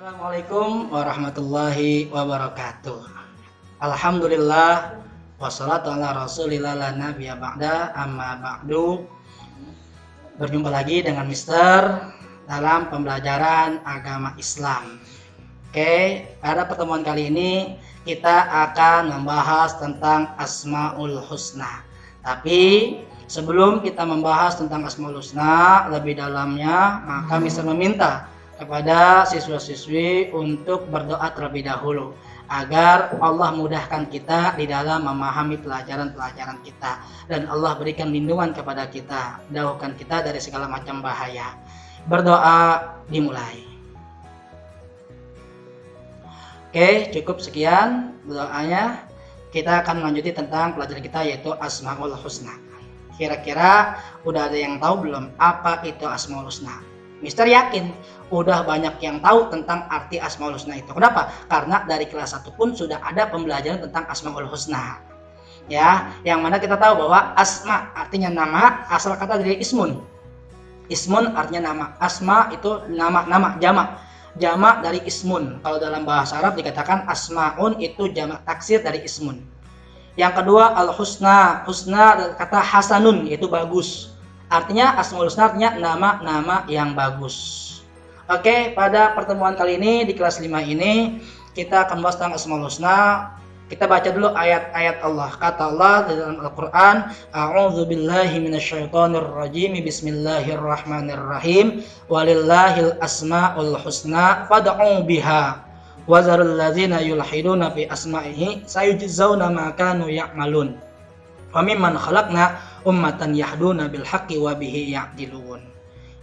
Assalamualaikum warahmatullahi wabarakatuh. Alhamdulillah wassalatu ala rasulillah la nabiyya ba'da amma ba'du. Berjumpa lagi dengan Mister dalam pembelajaran agama Islam. Oke, pada pertemuan kali ini kita akan membahas tentang Asmaul Husna. Tapi sebelum kita membahas tentang Asmaul Husna lebih dalamnya, maka Mister meminta kepada siswa-siswi untuk berdoa terlebih dahulu agar Allah mudahkan kita di dalam memahami pelajaran-pelajaran kita dan Allah berikan lindungan kepada kita, jauhkan kita dari segala macam bahaya. Berdoa dimulai. Oke, cukup sekian doanya. Kita akan melanjuti tentang pelajaran kita yaitu Asmaul Husna. Kira-kira udah ada yang tahu belum apa itu Asmaul Husna? Mister yakin udah banyak yang tahu tentang arti Asmaul Husna itu. Kenapa? Karena dari kelas 1 pun sudah ada pembelajaran tentang Asmaul Husna. Ya, yang mana kita tahu bahwa asma artinya nama, asal kata dari ismun. Ismun artinya nama. Asma itu nama-nama, jamak. Jamak dari ismun. Kalau dalam bahasa Arab dikatakan asmaun itu jamak taksir dari ismun. Yang kedua al-husna. Husna dari kata hasanun yaitu bagus. Artinya Asmaul Husna artinya nama-nama yang bagus. Oke, pada pertemuan kali ini di kelas 5 ini kita akan bahas tentang Asmaul Husna. Kita baca dulu ayat-ayat Allah. Kata Allah di dalam Al-Qur'an, A'udzubillahi minasyaitonirrajim. Bismillahirrahmanirrahim. Walillahil asmaul husna fad'u biha. Wazarul ladzina yulhiduna fi asma'ihi sayujzauna ma kanu ya'malun. Wa mimman khalaqna ummatan yahduna bil haqqi wa bihi ya'dilun.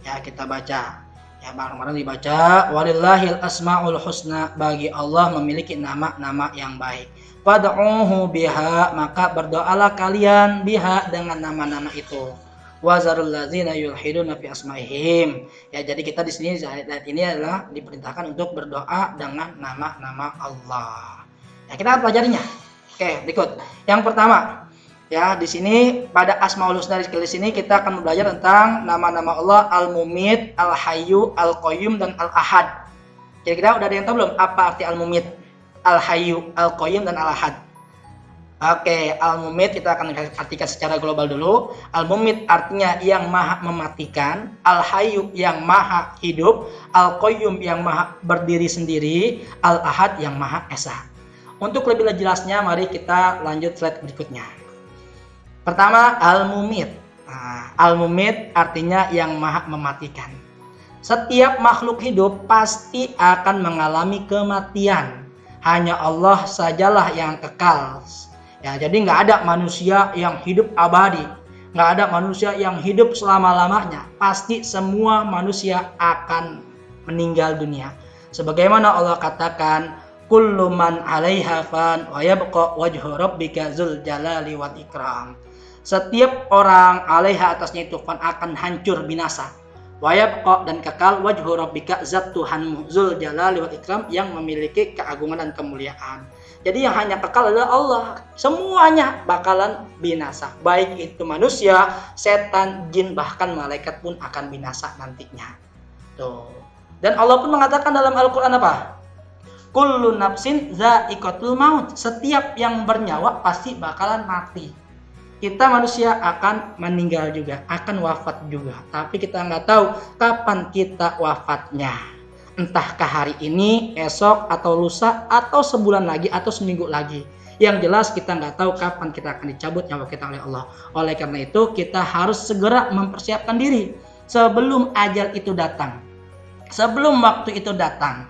Ya, kita baca. Ya, bareng-bareng dibaca. Walillahil asmaul husna, bagi Allah memiliki nama-nama yang baik. Fad'uhu biha, maka berdoalah kalian biha dengan nama-nama itu. Wazarul ladzina yulhiduna fi asma'ihim. Ya, jadi kita di sini ayat ini adalah diperintahkan untuk berdoa dengan nama-nama Allah. Ya, kita akan pelajarinya. Oke, berikut. Yang pertama, ya, di sini pada Asmaul Husna di sini kita akan belajar tentang nama-nama Allah Al-Mumit, Al-Hayyu, Al-Qayyum dan Al-Ahad. Kira-kira udah ada yang tahu belum apa arti Al-Mumit, Al-Hayyu, Al-Qayyum dan Al-Ahad? Oke, Al-Mumit kita akan artikan secara global dulu. Al-Mumit artinya yang maha mematikan, Al-Hayyu yang maha hidup, Al-Qayyum yang maha berdiri sendiri, Al-Ahad yang maha esa. Untuk lebih jelasnya mari kita lanjut slide berikutnya. Pertama, Al-Mumit. Al-Mumit artinya yang maha mematikan. Setiap makhluk hidup pasti akan mengalami kematian. Hanya Allah sajalah yang kekal. Ya, jadi nggak ada manusia yang hidup abadi. Nggak ada manusia yang hidup selama-lamanya. Pasti semua manusia akan meninggal dunia. Sebagaimana Allah katakan, kullu man 'alaiha fan wa yabqa wajhu rabbika dzul jalali wal ikram. Setiap orang 'alaiha atasnya itu fan akan hancur binasa. Wa yabqa dan kekal wajhu rabbika zat Tuhanmu dzul jalali wal ikram yang memiliki keagungan dan kemuliaan. Jadi yang hanya kekal adalah Allah. Semuanya bakalan binasa. Baik itu manusia, setan, jin, bahkan malaikat pun akan binasa nantinya. Tuh. Dan Allah pun mengatakan dalam Al-Qur'an apa? Kullu nafsin za'iqatul maut. Setiap yang bernyawa pasti bakalan mati. Kita manusia akan meninggal juga, akan wafat juga. Tapi kita nggak tahu kapan kita wafatnya. Entahkah hari ini, esok, atau lusa, atau sebulan lagi, atau seminggu lagi. Yang jelas kita nggak tahu kapan kita akan dicabut nyawa kita oleh Allah. Oleh karena itu kita harus segera mempersiapkan diri sebelum ajal itu datang. Sebelum waktu itu datang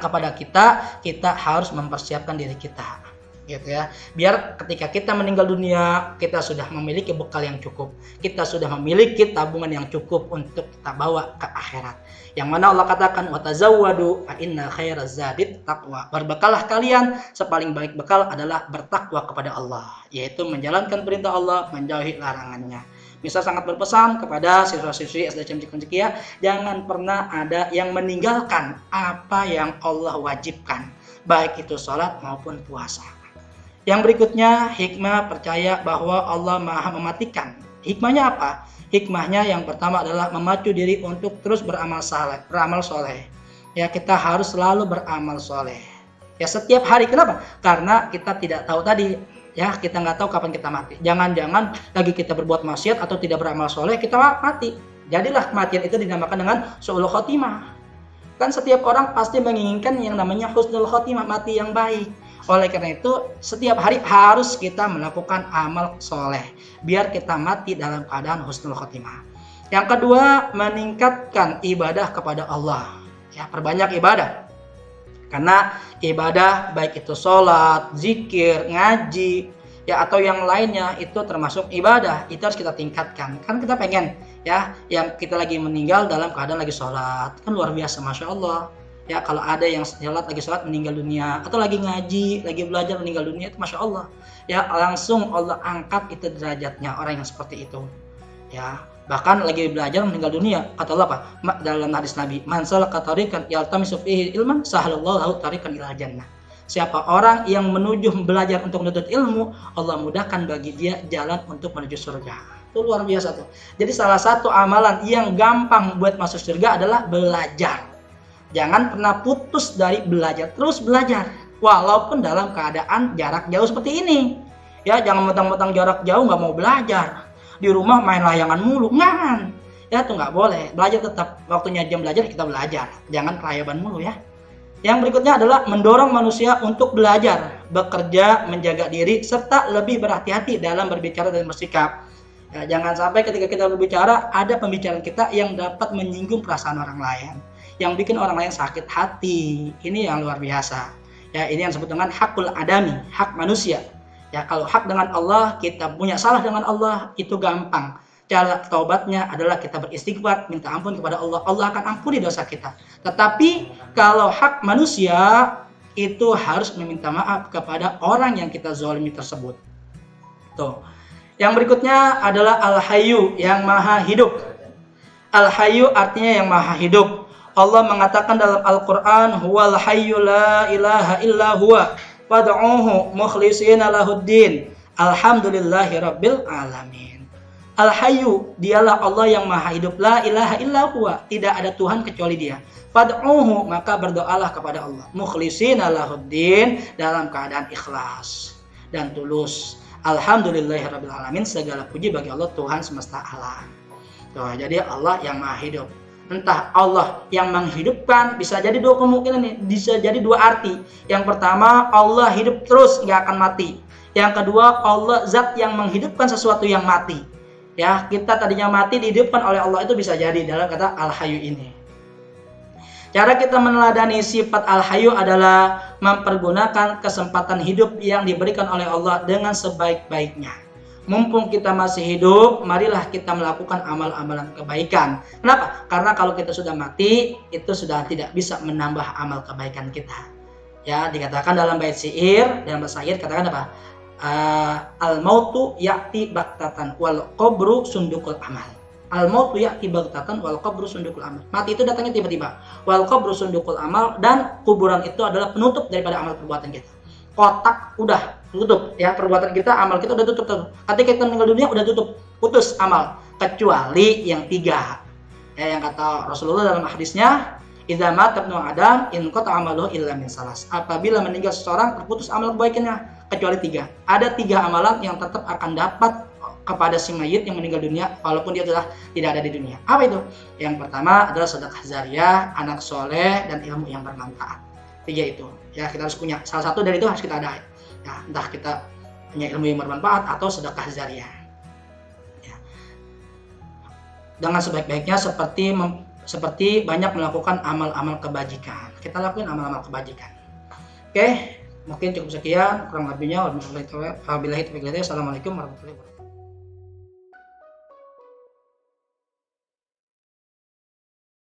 kepada kita, kita harus mempersiapkan diri kita, gitu ya. Biar ketika kita meninggal dunia, kita sudah memiliki bekal yang cukup, kita sudah memiliki tabungan yang cukup untuk kita bawa ke akhirat. Yang mana Allah katakan, watazawwadu fa inna khairaz zadit taqwa. Berbekalah kalian, sepaling baik bekal adalah bertakwa kepada Allah, yaitu menjalankan perintah Allah, menjauhi larangannya. Misal sangat berpesan kepada siswa-siswi SD Cimcik Cekia, jangan pernah ada yang meninggalkan apa yang Allah wajibkan, baik itu sholat maupun puasa. Yang berikutnya, hikmah percaya bahwa Allah maha mematikan. Hikmahnya apa? Hikmahnya yang pertama adalah memacu diri untuk terus beramal soleh. Ya, kita harus selalu beramal soleh. Ya, setiap hari. Kenapa? Karena kita tidak tahu tadi. Ya, kita nggak tahu kapan kita mati. Jangan-jangan lagi kita berbuat maksiat atau tidak beramal soleh, kita mati. Jadilah kematian itu dinamakan dengan su'ul khotimah. Kan setiap orang pasti menginginkan yang namanya husnul khotimah, mati yang baik. Oleh karena itu, setiap hari harus kita melakukan amal soleh. Biar kita mati dalam keadaan husnul khotimah. Yang kedua, meningkatkan ibadah kepada Allah. Ya, perbanyak ibadah. Karena ibadah baik itu sholat, zikir, ngaji, ya atau yang lainnya itu termasuk ibadah. Itu harus kita tingkatkan. Kan kita pengen ya yang kita lagi meninggal dalam keadaan lagi sholat. Kan luar biasa, Masya Allah. Ya kalau ada yang lagi sholat meninggal dunia, atau lagi ngaji, lagi belajar meninggal dunia, itu Masya Allah. Ya langsung Allah angkat itu derajatnya orang yang seperti itu. Ya, bahkan lagi belajar meninggal dunia, kata Allah apa? Dalam hadis Nabi, man salaka tariqan yaltamisu fihi ilman sahalallahu lahu tariqan ilal jannah. Siapa orang yang menuju belajar untuk menuntut ilmu, Allah mudahkan bagi dia jalan untuk menuju surga. Itu luar biasa tuh. Jadi salah satu amalan yang gampang buat masuk surga adalah belajar. Jangan pernah putus dari belajar, terus belajar. Walaupun dalam keadaan jarak jauh seperti ini. Ya, jangan mentang-mentang jarak jauh nggak mau belajar. Di rumah main layangan mulu, ngan. Ya itu nggak boleh. Belajar tetap, waktunya jam belajar kita belajar. Jangan kelayaban mulu ya. Yang berikutnya adalah mendorong manusia untuk belajar, bekerja, menjaga diri, serta lebih berhati-hati dalam berbicara dan bersikap. Ya, jangan sampai ketika kita berbicara ada pembicaraan kita yang dapat menyinggung perasaan orang lain, yang bikin orang lain sakit hati. Ini yang luar biasa. Ya, ini yang disebut dengan hakul adami, hak manusia. Ya, kalau hak dengan Allah, kita punya salah dengan Allah, itu gampang. Cara taubatnya adalah kita beristighfar, minta ampun kepada Allah. Allah akan ampuni dosa kita. Tetapi kalau hak manusia, itu harus meminta maaf kepada orang yang kita zalimi tersebut. Tuh. Yang berikutnya adalah Al-Hayyu, yang maha hidup. Al-Hayyu artinya yang maha hidup. Allah mengatakan dalam Al-Quran, Huwal hayyu la ilaha illa huwa Wad'uhu mukhlishina lahuddin. Alhamdulillahi rabbil alamin. Al-Hayyu, dialah Allah yang maha hidup. La ilaha illa huwa, tidak ada Tuhan kecuali dia. Fad'uhu, maka berdoalah kepada Allah. Mukhlishina lahuddin, dalam keadaan ikhlas dan tulus. Alhamdulillahi rabbil alamin, segala puji bagi Allah Tuhan semesta alam. Tuh, jadi Allah yang maha hidup. Entah Allah yang menghidupkan, bisa jadi dua kemungkinan nih, bisa jadi dua arti. Yang pertama, Allah hidup terus, nggak akan mati. Yang kedua, Allah zat yang menghidupkan sesuatu yang mati. Ya, kita tadinya mati dihidupkan oleh Allah, itu bisa jadi dalam kata Al-Hayyu ini. Cara kita meneladani sifat Al-Hayyu adalah mempergunakan kesempatan hidup yang diberikan oleh Allah dengan sebaik-baiknya. Mumpung kita masih hidup, marilah kita melakukan amal-amalan kebaikan. Kenapa? Karena kalau kita sudah mati, itu sudah tidak bisa menambah amal kebaikan kita. Ya, dikatakan dalam bait syair, dalam bahasa syair katakan apa? Al-mautu ya'ti baktatan wal qabru sundukul amal. Al-mautu ya'ti baktatan wal qabru sundukul amal. Mati itu datangnya tiba-tiba. Wal qabru sundukul amal, dan kuburan itu adalah penutup daripada amal perbuatan kita. Kotak udah tutup ya, perbuatan kita, amal kita udah tutup. Ketika kita meninggal dunia udah tutup, putus amal, kecuali yang tiga. Ya, yang kata Rasulullah dalam hadisnya, idza mata ibnu adam in qata amaluhu illa min salas. Apabila meninggal seseorang, terputus amal kebaikannya kecuali tiga. Ada tiga amalan yang tetap akan dapat kepada si mayit yang meninggal dunia walaupun dia sudah tidak ada di dunia. Apa itu? Yang pertama adalah sedekah jariyah, anak soleh, dan ilmu yang bermanfaat. Tiga itu ya, kita harus punya salah satu dari itu, harus kita ada ya, entah kita punya ilmu yang bermanfaat atau sedekah jariyah ya. Dengan sebaik-baiknya, seperti banyak melakukan amal-amal kebajikan. Kita lakukan amal-amal kebajikan. Oke, mungkin cukup sekian, kurang lebihnya wabillahi taufiq. Assalamualaikum warahmatullahi wabarakatuh.